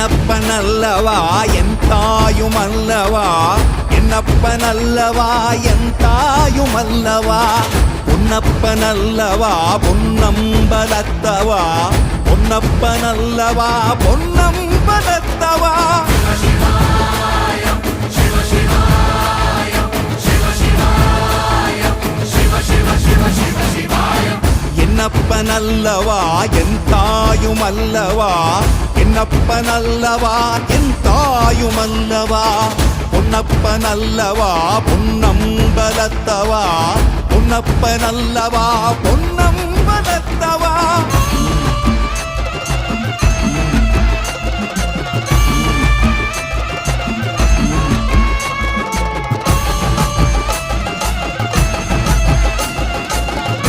என்னப்பனல்லவா என் தாயுமல்லவா, என்னப்பனல்லவா என் தாயுமல்லவா, பொன்னப்பனல்லவா பொன்னம்பலத்தவா, பொன்னப்பனல்லவா பொன்னம்பலத்தவா. என்னப்பனல்லவா என் தாயுமல்லவா, என்னப்பனல்லவா என் தாயுமல்லவா, பொன்னப்பனல்லவா பொன்னம்பலத்தவா, பொன்னப்பனல்லவா பொன்